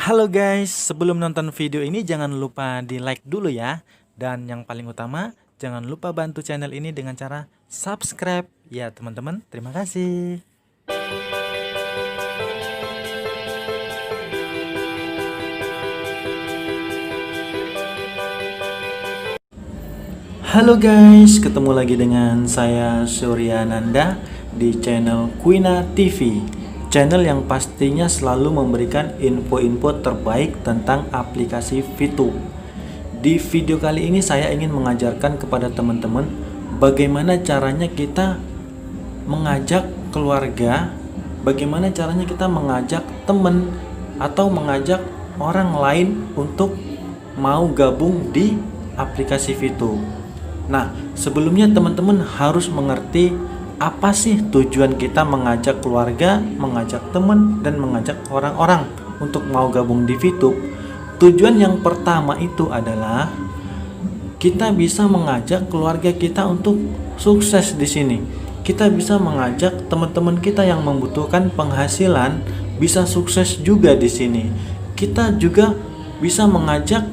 Halo guys, sebelum nonton video ini jangan lupa di like dulu ya. Dan yang paling utama, jangan lupa bantu channel ini dengan cara subscribe. Ya teman-teman, terima kasih. Halo guys, ketemu lagi dengan saya Suryananda di channel Quina TV. Channel yang pastinya selalu memberikan info-info terbaik tentang aplikasi VTube. Di video kali ini saya ingin mengajarkan kepada teman-teman bagaimana caranya kita mengajak keluarga, bagaimana caranya kita mengajak teman atau mengajak orang lain untuk mau gabung di aplikasi VTube. Nah, sebelumnya teman-teman harus mengerti apa sih tujuan kita mengajak keluarga, mengajak teman, dan mengajak orang-orang untuk mau gabung di VTube. Tujuan yang pertama itu adalah kita bisa mengajak keluarga kita untuk sukses di sini. Kita bisa mengajak teman-teman kita yang membutuhkan penghasilan bisa sukses juga di sini. Kita juga bisa mengajak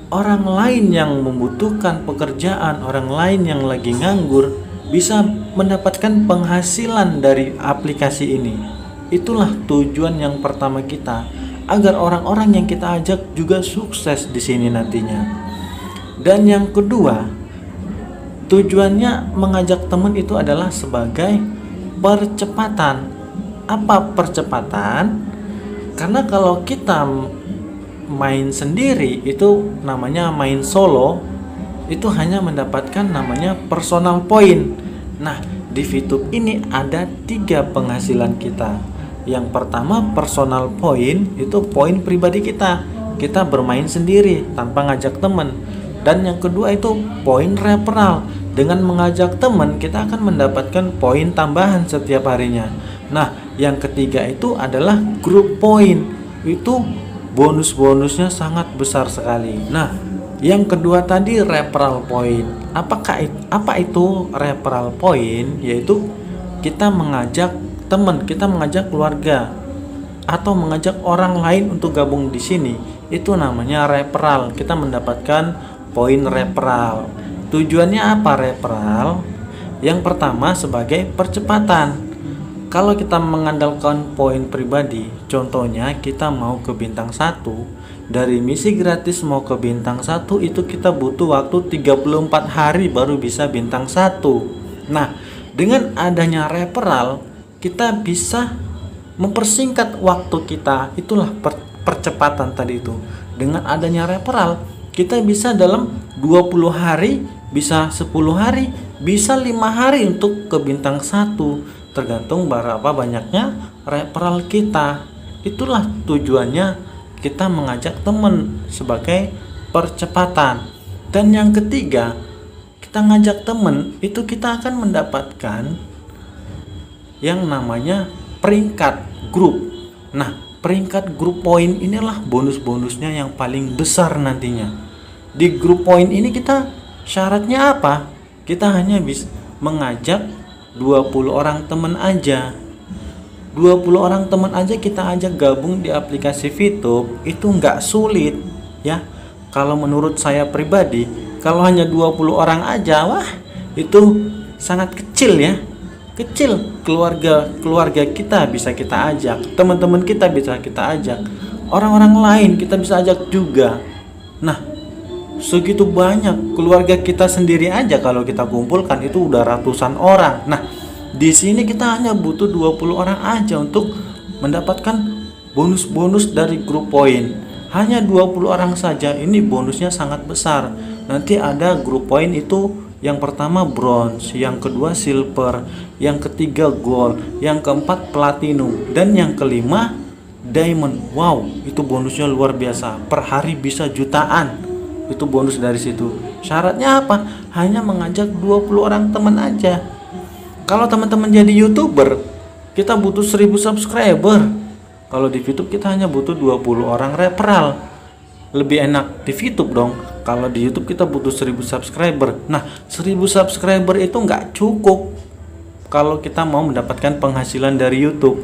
orang lain yang membutuhkan pekerjaan, orang lain yang lagi nganggur bisa mendapatkan penghasilan dari aplikasi ini. Itulah tujuan yang pertama kita, agar orang-orang yang kita ajak juga sukses di sini nantinya. Dan yang kedua, tujuannya mengajak teman itu adalah sebagai percepatan. Apa percepatan? Karena kalau kita main sendiri itu namanya main solo, itu hanya mendapatkan namanya personal point. Nah, di VTube ini ada 3 penghasilan kita. Yang pertama personal point, itu poin pribadi kita. Kita bermain sendiri tanpa ngajak teman. Dan yang kedua itu poin referral. Dengan mengajak teman kita akan mendapatkan poin tambahan setiap harinya. Nah, yang ketiga itu adalah group point. Itu bonus-bonusnya sangat besar sekali. Nah, yang kedua tadi referral point. Apa itu referral point? Yaitu kita mengajak teman, kita mengajak keluarga atau mengajak orang lain untuk gabung di sini. Itu namanya referral. Kita mendapatkan poin referral. Tujuannya apa referral? Yang pertama sebagai percepatan. Kalau kita mengandalkan poin pribadi, contohnya kita mau ke bintang 1, dari misi gratis mau ke bintang 1 itu kita butuh waktu 34 hari baru bisa bintang 1. Nah, dengan adanya referral, kita bisa mempersingkat waktu kita. Itulah percepatan tadi itu. Dengan adanya referral, kita bisa dalam 20 hari, bisa 10 hari, bisa 5 hari untuk ke bintang 1. Tergantung berapa banyaknya referral kita. Itulah tujuannya kita mengajak teman sebagai percepatan. Dan yang ketiga, kita ngajak teman itu kita akan mendapatkan yang namanya peringkat grup. Nah, peringkat grup poin inilah bonus-bonusnya yang paling besar nantinya. Di grup poin ini kita syaratnya apa? Kita hanya bisa mengajak 20 orang teman aja. 20 orang teman aja kita ajak gabung di aplikasi VTube, itu nggak sulit ya. Kalau menurut saya pribadi, kalau hanya 20 orang aja, wah itu sangat kecil ya. Kecil. Keluarga kita bisa kita ajak, teman-teman kita bisa kita ajak, orang-orang lain kita bisa ajak juga. Nah, segitu banyak keluarga kita sendiri aja kalau kita kumpulkan itu udah ratusan orang. Nah, di sini kita hanya butuh 20 orang aja untuk mendapatkan bonus-bonus dari grup poin. Hanya 20 orang saja, ini bonusnya sangat besar. Nanti ada grup poin itu yang pertama bronze, yang kedua silver, yang ketiga gold, yang keempat platinum, dan yang kelima diamond. Wow, itu bonusnya luar biasa. Per hari bisa jutaan. Itu bonus dari situ. Syaratnya apa? Hanya mengajak 20 orang teman aja. Kalau teman-teman jadi YouTuber, kita butuh 1000 subscriber. Kalau di VTube kita hanya butuh 20 orang referral. Lebih enak di VTube dong. Kalau di YouTube kita butuh 1000 subscriber. Nah, 1000 subscriber itu nggak cukup kalau kita mau mendapatkan penghasilan dari YouTube.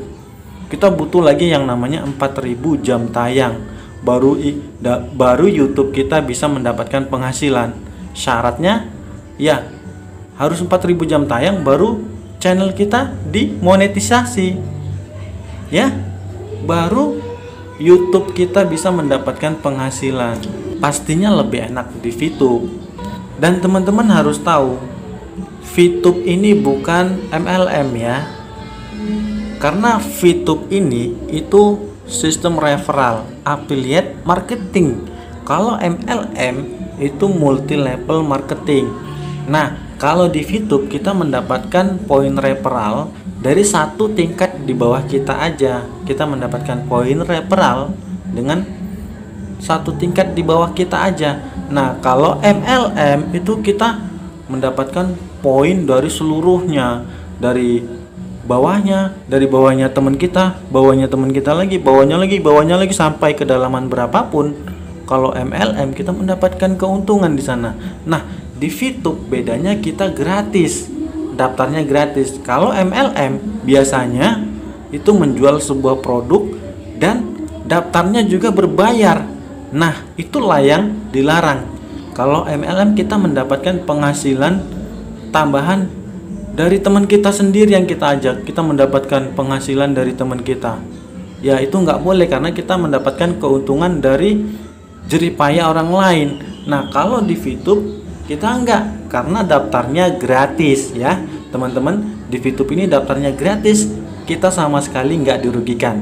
Kita butuh lagi yang namanya 4000 jam tayang. baru YouTube kita bisa mendapatkan penghasilan. Syaratnya ya harus 4.000 jam tayang baru channel kita dimonetisasi. Ya, baru YouTube kita bisa mendapatkan penghasilan. Pastinya lebih enak di VTube. Dan teman-teman harus tahu, VTube ini bukan MLM ya. Karena VTube ini itu sistem referral, affiliate marketing. Kalau MLM itu multi level marketing. Nah, kalau di VTube kita mendapatkan poin referral dari satu tingkat di bawah kita aja. Kita mendapatkan poin referral dengan satu tingkat di bawah kita aja. Nah, kalau MLM itu kita mendapatkan poin dari seluruhnya, dari bawahnya teman kita, bawahnya teman kita lagi, bawahnya lagi sampai kedalaman berapapun. Kalau MLM kita mendapatkan keuntungan di sana. Nah, di VTube bedanya kita gratis, daftarnya gratis. Kalau MLM biasanya itu menjual sebuah produk dan daftarnya juga berbayar. Nah, itulah yang dilarang. Kalau MLM kita mendapatkan penghasilan tambahan dari teman kita sendiri yang kita ajak. Kita mendapatkan penghasilan dari teman kita. Ya, itu nggak boleh karena kita mendapatkan keuntungan dari jeripaya orang lain. Nah, kalau di VTube kita enggak, karena daftarnya gratis ya teman-teman. Di VTube ini daftarnya gratis, kita sama sekali nggak dirugikan.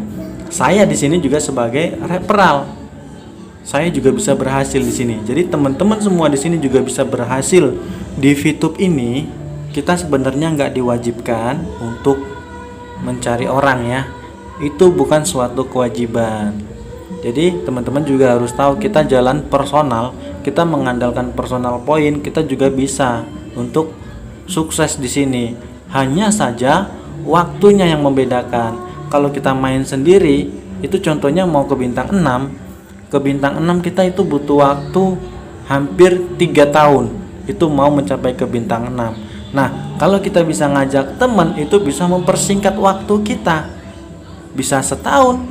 Saya di sini juga sebagai referral, saya juga bisa berhasil di sini. Jadi teman-teman semua di sini juga bisa berhasil. Di VTube ini kita sebenarnya nggak diwajibkan untuk mencari orang ya. Itu bukan suatu kewajiban. Jadi teman-teman juga harus tahu, kita jalan personal, kita mengandalkan personal point, kita juga bisa untuk sukses di sini. Hanya saja waktunya yang membedakan. Kalau kita main sendiri, itu contohnya mau ke bintang 6. Ke bintang 6 kita itu butuh waktu hampir 3 tahun. Itu mau mencapai ke bintang 6. Nah, kalau kita bisa ngajak teman, itu bisa mempersingkat waktu kita. Bisa setahun,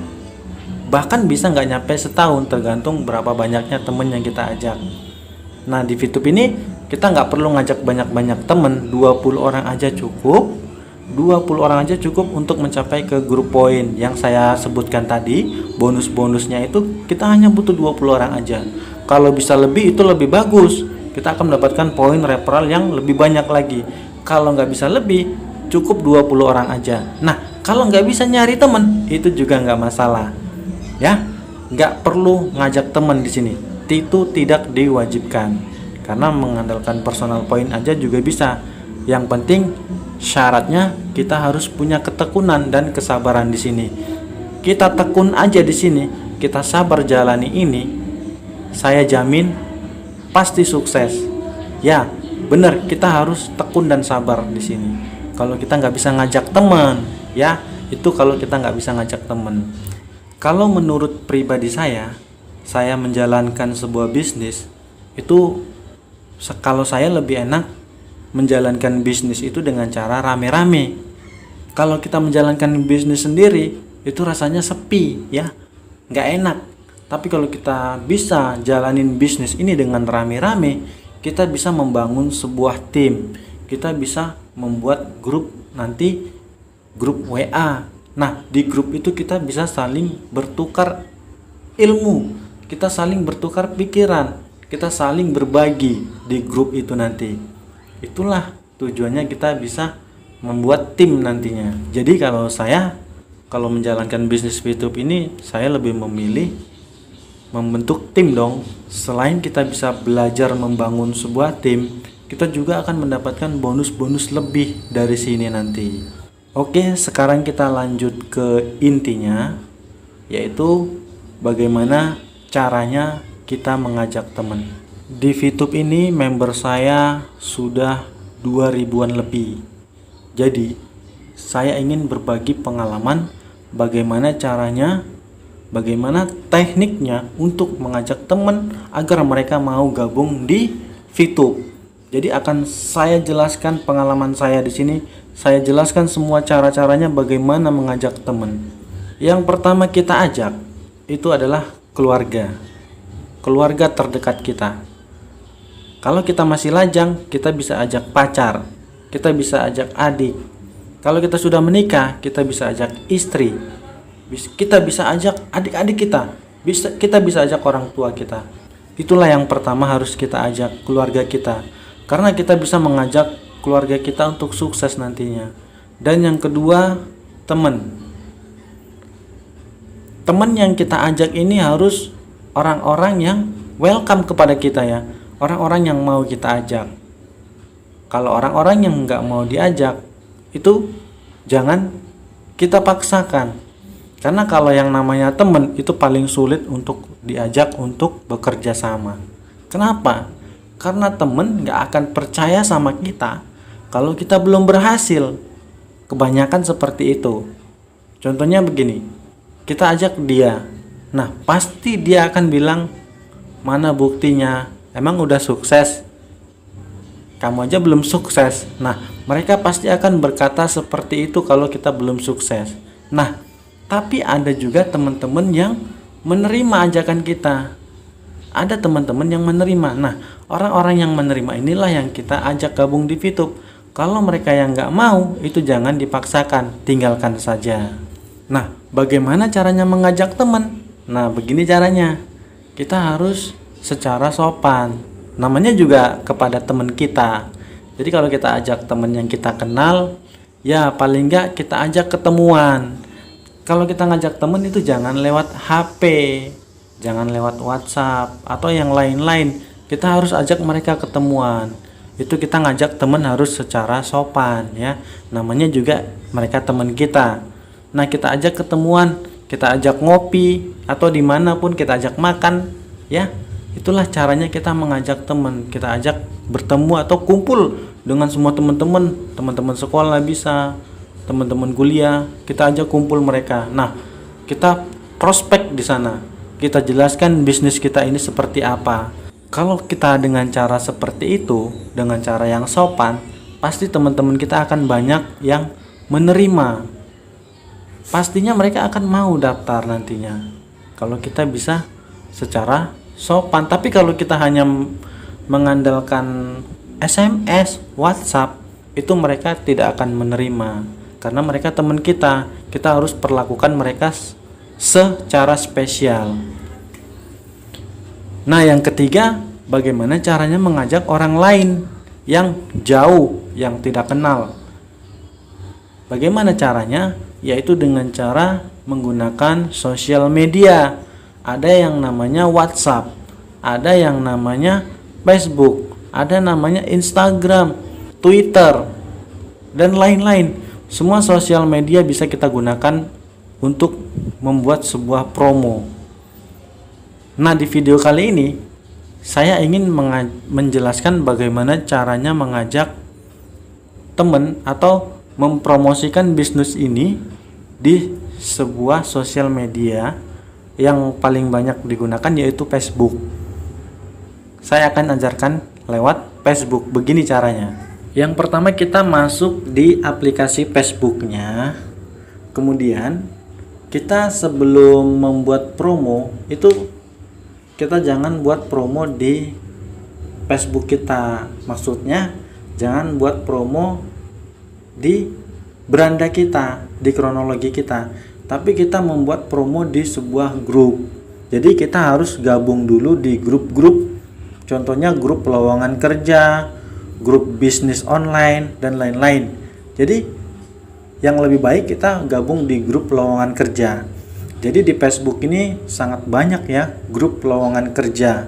bahkan bisa nggak nyampe setahun, tergantung berapa banyaknya teman yang kita ajak. Nah, di VTube ini kita nggak perlu ngajak banyak-banyak teman, 20 orang aja cukup. 20 orang aja cukup untuk mencapai ke grup poin yang saya sebutkan tadi. Bonus-bonusnya itu kita hanya butuh 20 orang aja. Kalau bisa lebih itu lebih bagus, kita akan mendapatkan poin referral yang lebih banyak lagi. Kalau nggak bisa lebih, cukup 20 orang aja. Nah, kalau nggak bisa nyari teman, itu juga nggak masalah ya. Nggak perlu ngajak teman di sini, itu tidak diwajibkan, karena mengandalkan personal point aja juga bisa. Yang penting syaratnya kita harus punya ketekunan dan kesabaran di sini. Kita tekun aja di sini, kita sabar jalani ini, saya jamin pasti sukses. Ya, benar, kita harus tekun dan sabar di sini. Kalau kita nggak bisa ngajak teman, ya itu kalau kita nggak bisa ngajak teman. Kalau menurut pribadi saya menjalankan sebuah bisnis itu, kalau saya lebih enak menjalankan bisnis itu dengan cara rame-rame. Kalau kita menjalankan bisnis sendiri itu rasanya sepi ya, nggak enak. Tapi kalau kita bisa jalanin bisnis ini dengan rame-rame, kita bisa membangun sebuah tim. Kita bisa membuat grup, nanti grup WA. Nah, di grup itu kita bisa saling bertukar ilmu, kita saling bertukar pikiran, kita saling berbagi di grup itu nanti. Itulah tujuannya kita bisa membuat tim nantinya. Jadi kalau menjalankan bisnis VTube ini, saya lebih memilih membentuk tim dong. Selain kita bisa belajar membangun sebuah tim, kita juga akan mendapatkan bonus-bonus lebih dari sini nanti. Oke, sekarang kita lanjut ke intinya, yaitu bagaimana caranya kita mengajak teman. Di VTube ini member saya sudah 2000-an lebih. Jadi saya ingin berbagi pengalaman bagaimana caranya, bagaimana tekniknya untuk mengajak teman agar mereka mau gabung di VTube. Jadi akan saya jelaskan pengalaman saya di sini. Saya jelaskan semua cara-caranya bagaimana mengajak teman. Yang pertama kita ajak itu adalah keluarga terdekat kita. Kalau kita masih lajang, kita bisa ajak pacar, kita bisa ajak adik. Kalau kita sudah menikah, kita bisa ajak istri, kita bisa ajak adik-adik kita bisa ajak orang tua kita. Itulah yang pertama, harus kita ajak keluarga kita, karena kita bisa mengajak keluarga kita untuk sukses nantinya. Dan yang kedua, teman yang kita ajak ini harus orang-orang yang welcome kepada kita ya, orang-orang yang mau kita ajak. Kalau orang-orang yang nggak mau diajak, itu jangan kita paksakan. Karena kalau yang namanya teman itu paling sulit untuk diajak untuk bekerja sama. Kenapa? Karena teman nggak akan percaya sama kita kalau kita belum berhasil. Kebanyakan seperti itu. Contohnya begini, kita ajak dia, nah pasti dia akan bilang, mana buktinya, emang udah sukses? Kamu aja belum sukses. Nah, mereka pasti akan berkata seperti itu kalau kita belum sukses. Nah, tapi ada juga teman-teman yang menerima ajakan kita. Ada teman-teman yang menerima. Nah, orang-orang yang menerima inilah yang kita ajak gabung di VTube. Kalau mereka yang nggak mau, itu jangan dipaksakan, tinggalkan saja. Nah, bagaimana caranya mengajak teman? Nah, begini caranya. Kita harus secara sopan. Namanya juga kepada teman kita. Jadi kalau kita ajak teman yang kita kenal, ya paling nggak kita ajak ketemuan. Kalau kita ngajak teman itu jangan lewat HP, jangan lewat WhatsApp atau yang lain-lain. Kita harus ajak mereka ketemuan. Itu kita ngajak teman harus secara sopan ya. Namanya juga mereka teman kita. Nah, kita ajak ketemuan, kita ajak ngopi atau dimanapun kita ajak makan ya. Itulah caranya kita mengajak teman. Kita ajak bertemu atau kumpul dengan semua teman-teman sekolah bisa, teman-teman kuliah, kita ajak kumpul mereka. Nah, kita prospek di sana. Kita jelaskan bisnis kita ini seperti apa. Kalau kita dengan cara seperti itu, dengan cara yang sopan, pasti teman-teman kita akan banyak yang menerima. Pastinya mereka akan mau daftar nantinya. Kalau kita bisa secara sopan. Tapi kalau kita hanya mengandalkan SMS, WhatsApp, itu mereka tidak akan menerima. Karena mereka teman kita. Kita harus perlakukan mereka secara spesial. Nah, yang ketiga, bagaimana caranya mengajak orang lain yang jauh, yang tidak kenal. Bagaimana caranya? Yaitu dengan cara menggunakan sosial media. Ada yang namanya WhatsApp, ada yang namanya Facebook, ada namanya Instagram, Twitter, dan lain-lain. Semua sosial media bisa kita gunakan untuk membuat sebuah promo. Nah, di video kali ini saya ingin menjelaskan bagaimana caranya mengajak teman atau mempromosikan bisnis ini di sebuah sosial media yang paling banyak digunakan, yaitu Facebook. Saya akan ajarkan lewat Facebook. Begini caranya. Yang pertama, kita masuk di aplikasi Facebooknya. Kemudian kita sebelum membuat promo itu, kita jangan buat promo di Facebook kita. Maksudnya jangan buat promo di beranda kita, di kronologi kita, tapi kita membuat promo di sebuah grup. Jadi kita harus gabung dulu di grup-grup. Contohnya grup lowongan kerja, grup bisnis online, dan lain-lain. Jadi yang lebih baik kita gabung di grup lowongan kerja. Jadi di Facebook ini sangat banyak ya grup lowongan kerja.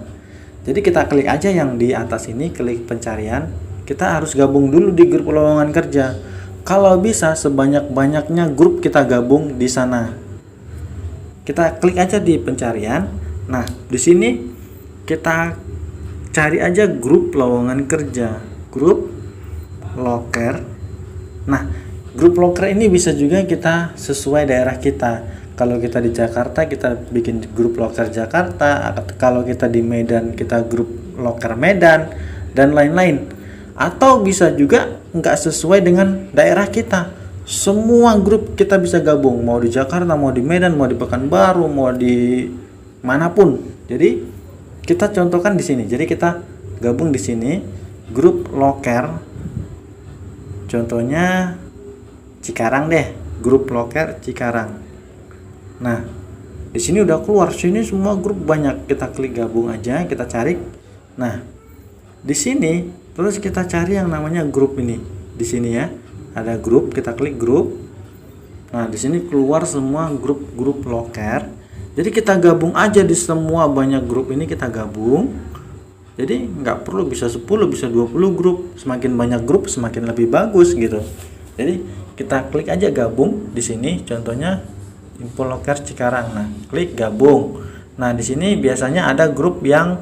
Jadi kita klik aja yang di atas ini, klik pencarian. Kita harus gabung dulu di grup lowongan kerja. Kalau bisa sebanyak-banyaknya grup kita gabung di sana. Kita klik aja di pencarian. Nah, di sini kita cari aja grup lowongan kerja, grup loker. Nah, grup loker ini bisa juga kita sesuai daerah kita. Kalau kita di Jakarta, kita bikin grup loker Jakarta. Kalau kita di Medan, kita grup loker Medan, dan lain-lain. Atau bisa juga nggak sesuai dengan daerah kita. Semua grup kita bisa gabung, mau di Jakarta, mau di Medan, mau di Pekanbaru, mau di manapun. Jadi kita contohkan di sini. Jadi kita gabung di sini grup loker. Contohnya Cikarang deh, grup loker Cikarang. Nah, di sini udah keluar, sini semua grup banyak. Kita klik gabung aja, kita cari. Nah, di sini terus kita cari yang namanya grup ini. Di sini ya, ada grup, kita klik grup. Nah, di sini keluar semua grup-grup loker. Jadi kita gabung aja di semua banyak grup ini, kita gabung. Jadi nggak perlu bisa 10, bisa 20 grup. Semakin banyak grup semakin lebih bagus gitu. Jadi kita klik aja gabung di sini, contohnya info loker Cikarang. Nah, klik gabung. Nah, di sini biasanya ada grup yang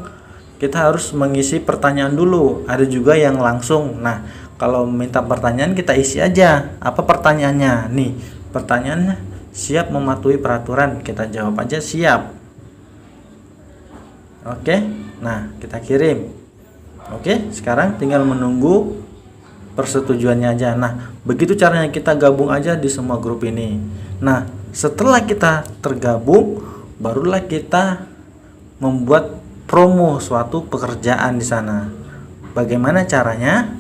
kita harus mengisi pertanyaan dulu. Ada juga yang langsung. Nah, kalau minta pertanyaan kita isi aja. Apa pertanyaannya? Nih, pertanyaannya siap mematuhi peraturan. Kita jawab aja siap. Oke. Nah, kita kirim. Oke, sekarang tinggal menunggu persetujuannya aja. Nah, begitu caranya kita gabung aja di semua grup ini. Nah, setelah kita tergabung, barulah kita membuat promo suatu pekerjaan di sana. Bagaimana caranya?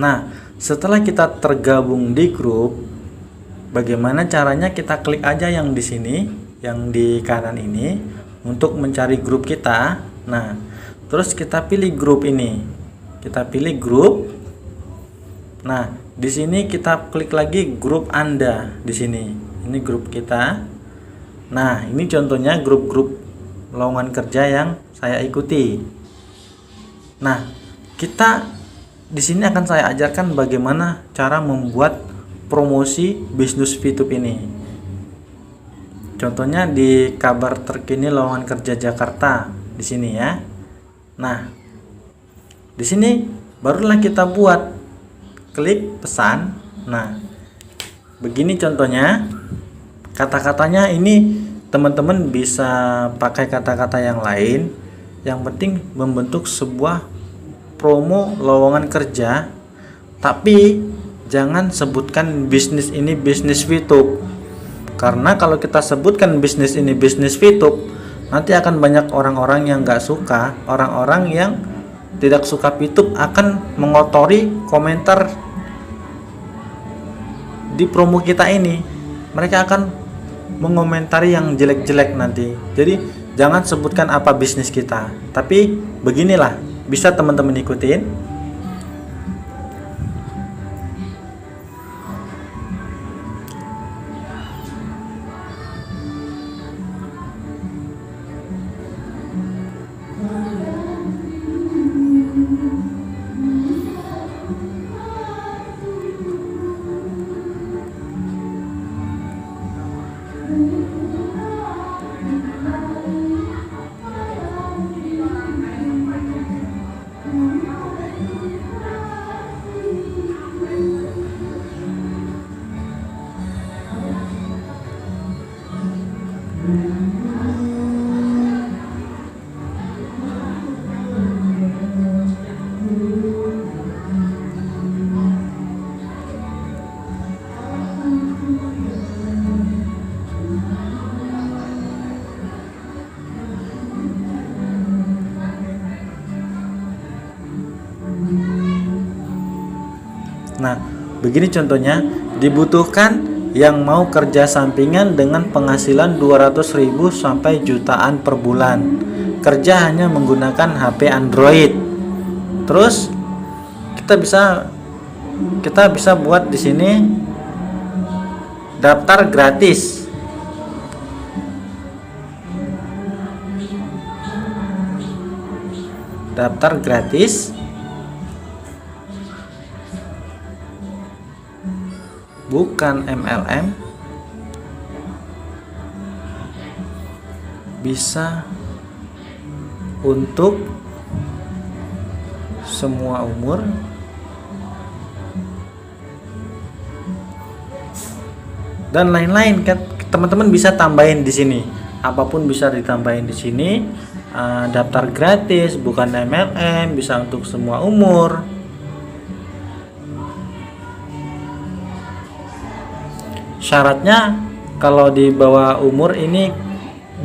Nah, setelah kita tergabung di grup, bagaimana caranya? Kita klik aja yang di sini, yang di kanan ini untuk mencari grup kita. Nah, terus kita pilih grup ini. Kita pilih grup. Nah, di sini kita klik lagi grup Anda di sini. Ini grup kita. Nah, ini contohnya grup-grup lowongan kerja yang saya ikuti. Nah, kita di sini akan saya ajarkan bagaimana cara membuat promosi bisnis VTube ini. Contohnya di kabar terkini lowongan kerja Jakarta di sini ya. Nah, di sini barulah kita buat klik pesan. Nah, begini contohnya. Kata-katanya ini teman-teman bisa pakai kata-kata yang lain. Yang penting membentuk sebuah promo lowongan kerja, tapi jangan sebutkan bisnis ini bisnis VTube. Karena kalau kita sebutkan bisnis ini bisnis VTube, nanti akan banyak orang-orang yang nggak suka, orang-orang yang tidak suka VTube akan mengotori komentar di promo kita ini. Mereka akan mengomentari yang jelek-jelek nanti. Jadi jangan sebutkan apa bisnis kita, tapi beginilah, bisa teman-teman ikutin. Nah, begini contohnya, dibutuhkan yang mau kerja sampingan dengan penghasilan 200.000 sampai jutaan per bulan. Kerja hanya menggunakan HP Android. Terus kita bisa buat di sini daftar gratis. Daftar gratis. Bukan MLM, bisa untuk semua umur, dan lain-lain kan. Teman-teman bisa tambahin di sini, apapun bisa ditambahin di sini. Daftar gratis, bukan MLM, bisa untuk semua umur. Syaratnya kalau di bawah umur ini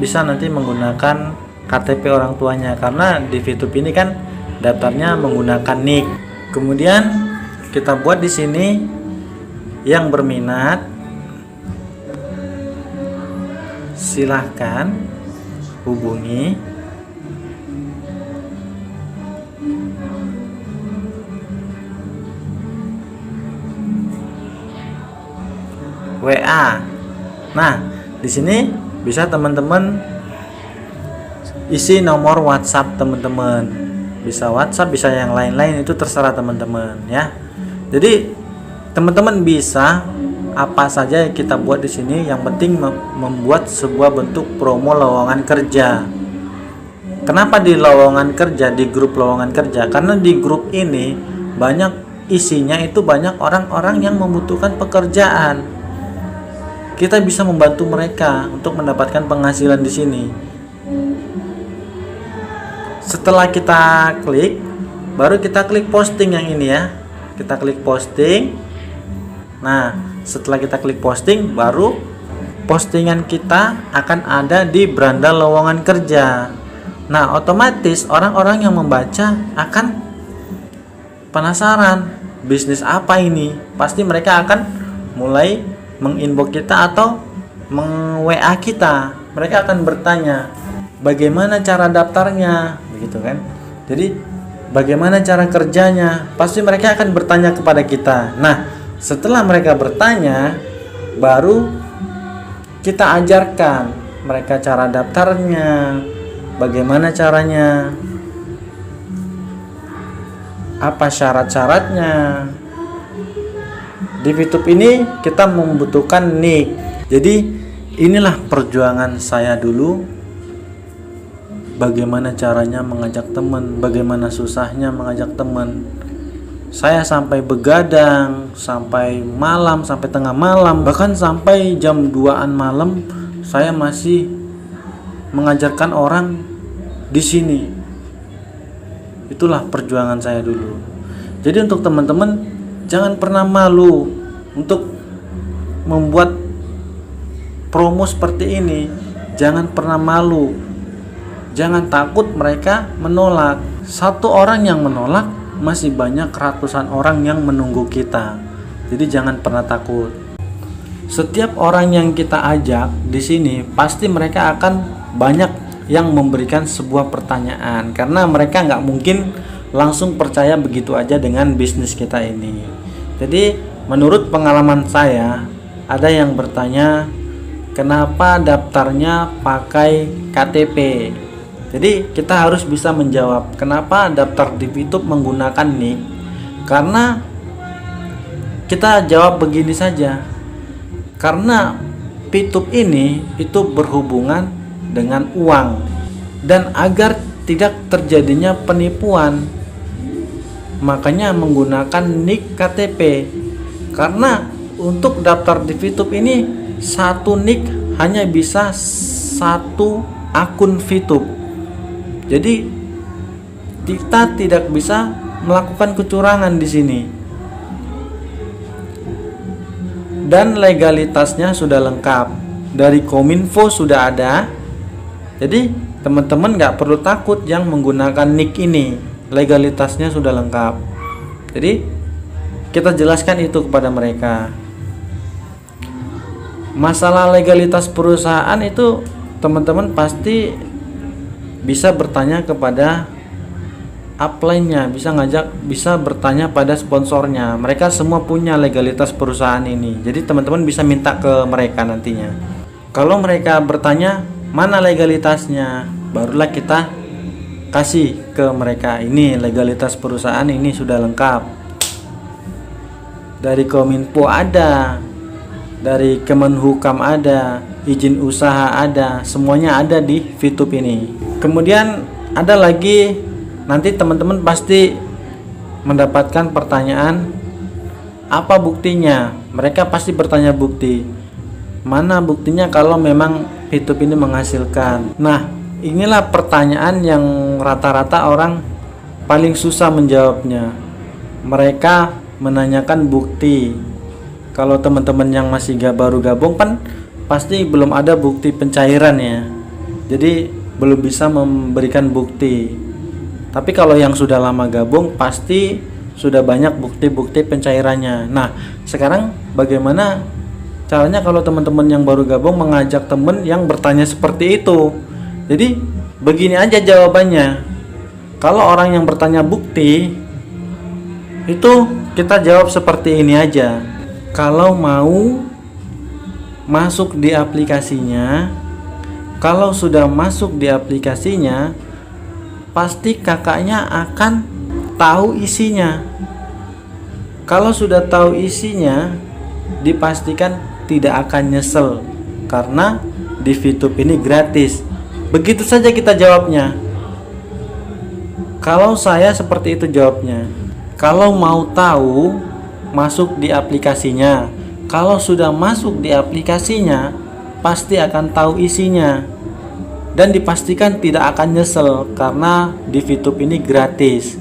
bisa nanti menggunakan KTP orang tuanya, karena di VTube ini kan daftarnya menggunakan NIK. Kemudian kita buat di sini yang berminat silahkan hubungi WA. Nah, di sini bisa teman-teman isi nomor WhatsApp teman-teman. Bisa WhatsApp, bisa yang lain-lain, itu terserah teman-teman ya. Jadi teman-teman bisa apa saja yang kita buat di sini, yang penting membuat sebuah bentuk promo lowongan kerja. Kenapa di lowongan kerja, di grup lowongan kerja? Karena di grup ini banyak isinya itu banyak orang-orang yang membutuhkan pekerjaan. Kita bisa membantu mereka untuk mendapatkan penghasilan di sini. Setelah kita klik, baru kita klik posting yang ini ya. Kita klik posting. Nah, setelah kita klik posting, baru postingan kita akan ada di beranda lowongan kerja. Nah, otomatis orang-orang yang membaca akan penasaran, bisnis apa ini? Pasti mereka akan mulai menginbox kita atau meng-WA kita. Mereka akan bertanya, bagaimana cara daftarnya, begitu kan? Jadi, bagaimana cara kerjanya? Pasti mereka akan bertanya kepada kita. Nah, setelah mereka bertanya, baru kita ajarkan mereka cara daftarnya, bagaimana caranya, apa syarat-syaratnya. Di VTube ini kita membutuhkan NIK. Jadi inilah perjuangan saya dulu, bagaimana caranya mengajak teman, bagaimana susahnya mengajak teman. Saya sampai begadang, sampai malam, sampai tengah malam, bahkan sampai jam 2-an malam saya masih mengajarkan orang di sini. Itulah perjuangan saya dulu. Jadi untuk teman-teman, jangan pernah malu untuk membuat promo seperti ini. Jangan pernah malu. Jangan takut mereka menolak. Satu orang yang menolak, masih banyak ratusan orang yang menunggu kita. Jadi jangan pernah takut. Setiap orang yang kita ajak di sini, pasti mereka akan banyak yang memberikan sebuah pertanyaan, karena mereka nggak mungkin langsung percaya begitu aja dengan bisnis kita ini. Jadi menurut pengalaman saya, ada yang bertanya kenapa daftarnya pakai KTP. Jadi kita harus bisa menjawab kenapa daftar di VTube menggunakan NIK. Karena kita jawab begini saja, karena VTube ini itu berhubungan dengan uang, dan agar tidak terjadinya penipuan, makanya menggunakan NIK KTP. Karena untuk daftar di VTube ini, satu NIK hanya bisa satu akun VTube. Jadi kita tidak bisa melakukan kecurangan di sini. Dan legalitasnya sudah lengkap. Dari Kominfo sudah ada. Jadi teman-teman nggak perlu takut yang menggunakan NIK ini. Legalitasnya sudah lengkap. Jadi kita jelaskan itu kepada mereka. Masalah legalitas perusahaan itu teman-teman pasti bisa bertanya kepada upline-nya, bisa bertanya pada sponsornya. Mereka semua punya legalitas perusahaan ini. Jadi teman-teman bisa minta ke mereka nantinya. Kalau mereka bertanya mana legalitasnya, barulah kita kasih ke mereka, ini legalitas perusahaan ini sudah lengkap. Dari Kominfo ada, dari Kemenhukam ada, izin usaha ada, semuanya ada di VTube ini. Kemudian ada lagi, nanti teman-teman pasti mendapatkan pertanyaan, apa buktinya? Mereka pasti bertanya bukti. Mana buktinya kalau memang VTube ini menghasilkan? Nah, inilah pertanyaan yang rata-rata orang paling susah menjawabnya. Mereka menanyakan bukti Kalau teman-teman yang masih baru gabung kan pasti belum ada bukti pencairan ya. Jadi belum bisa memberikan bukti. Tapi kalau yang sudah lama gabung pasti sudah banyak bukti-bukti pencairannya. Nah, sekarang bagaimana caranya kalau teman-teman yang baru gabung mengajak teman yang bertanya seperti itu? Jadi begini aja jawabannya. Kalau orang yang bertanya bukti, itu kita jawab seperti ini aja. Kalau mau masuk di aplikasinya, kalau sudah masuk di aplikasinya, pasti kakaknya akan tahu isinya. Kalau sudah tahu isinya, dipastikan tidak akan nyesel karena di VTube ini gratis. Begitu saja kita jawabnya. Kalau saya seperti itu jawabnya. Kalau mau tahu, masuk di aplikasinya. Kalau sudah masuk di aplikasinya, pasti akan tahu isinya. Dan dipastikan tidak akan nyesel karena di VTube ini gratis.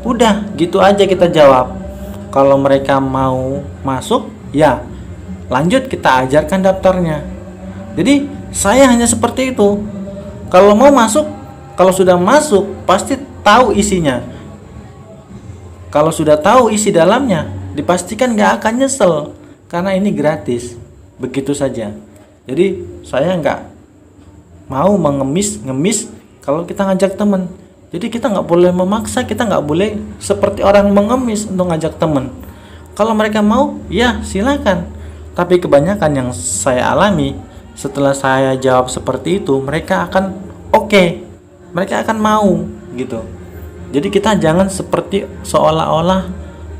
Udah, gitu aja kita jawab. Kalau mereka mau masuk, ya lanjut kita ajarkan daftarnya. Jadi saya hanya seperti itu. Kalau mau masuk, kalau sudah masuk pasti tahu isinya. Kalau sudah tahu isi dalamnya, dipastikan gak akan nyesel karena ini gratis. Begitu saja. Jadi saya nggak mau mengemis kalau kita ngajak teman. Jadi kita nggak boleh memaksa, kita nggak boleh seperti orang mengemis untuk ngajak teman. Kalau mereka mau, ya silakan. Tapi kebanyakan yang saya alami, setelah saya jawab seperti itu, mereka akan oke, mereka akan mau gitu. Jadi kita jangan seperti seolah-olah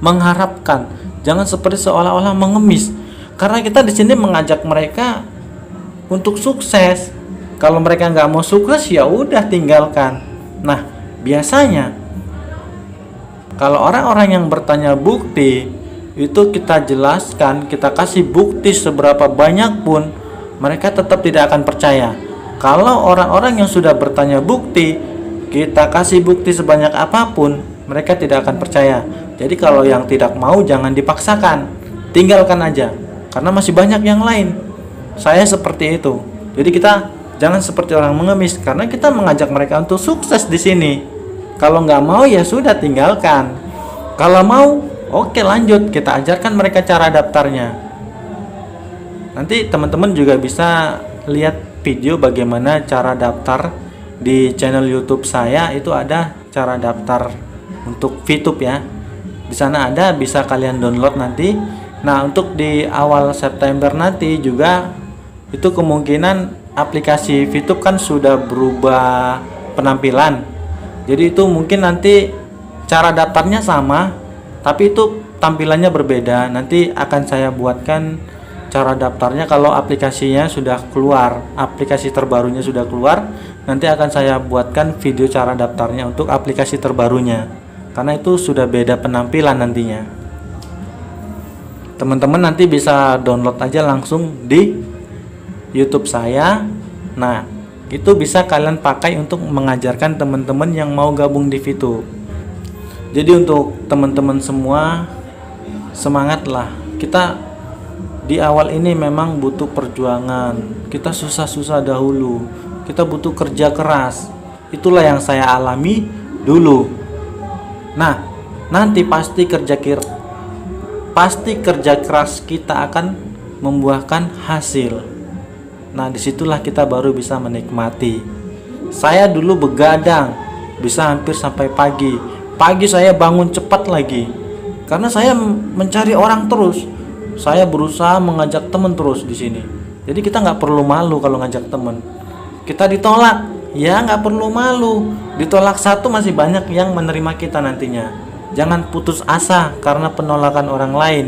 mengharapkan, jangan seperti seolah-olah mengemis. Karena kita di sini mengajak mereka untuk sukses. Kalau mereka nggak mau sukses, ya udah tinggalkan. Nah, biasanya kalau orang-orang yang bertanya bukti itu kita jelaskan, kita kasih bukti seberapa banyak pun, mereka tetap tidak akan percaya. Kalau orang-orang yang sudah bertanya bukti, kita kasih bukti sebanyak apapun, mereka tidak akan percaya. Jadi kalau yang tidak mau jangan dipaksakan, tinggalkan aja, karena masih banyak yang lain. Saya seperti itu. Jadi kita jangan seperti orang mengemis, karena kita mengajak mereka untuk sukses di sini. Kalau nggak mau ya sudah tinggalkan. Kalau mau, oke lanjut, kita ajarkan mereka cara daftarnya. Nanti teman-teman juga bisa lihat video bagaimana cara daftar di channel YouTube saya. Itu ada cara daftar untuk VTube ya. Di sana ada, bisa kalian download nanti. Nah, untuk di awal September nanti juga itu kemungkinan aplikasi VTube kan sudah berubah penampilan. Jadi itu mungkin nanti cara daftarnya sama, tapi itu tampilannya berbeda. Nanti akan saya buatkan cara daftarnya kalau aplikasinya sudah keluar, aplikasi terbarunya sudah keluar. Nanti akan saya buatkan video cara daftarnya untuk aplikasi terbarunya, karena itu sudah beda penampilan nantinya. Teman-teman nanti bisa download aja langsung di YouTube saya. Nah, itu bisa kalian pakai untuk mengajarkan teman-teman yang mau gabung di VTube. Jadi untuk teman-teman semua, semangatlah. Kita di awal ini memang butuh perjuangan. Kita susah-susah dahulu. Kita butuh kerja keras. Itulah yang saya alami dulu. Nah, nanti pasti kerja keras kita akan membuahkan hasil. Nah, disitulah kita baru bisa menikmati. Saya dulu begadang, bisa hampir sampai pagi. Pagi saya bangun cepat lagi, karena saya mencari orang terus. Saya berusaha mengajak teman terus di sini. Jadi kita nggak perlu malu kalau ngajak teman. Kita ditolak, ya nggak perlu malu. Ditolak satu masih banyak yang menerima kita nantinya. Jangan putus asa karena penolakan orang lain.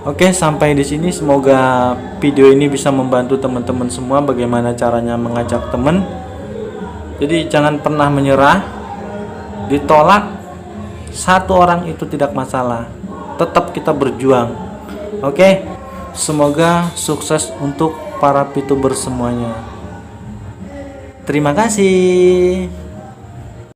Oke, sampai di sini. Semoga video ini bisa membantu teman-teman semua bagaimana caranya mengajak teman. Jadi jangan pernah menyerah. Ditolak satu orang itu tidak masalah. Tetap kita berjuang. Oke, semoga sukses untuk para VTuber semuanya. Terima kasih.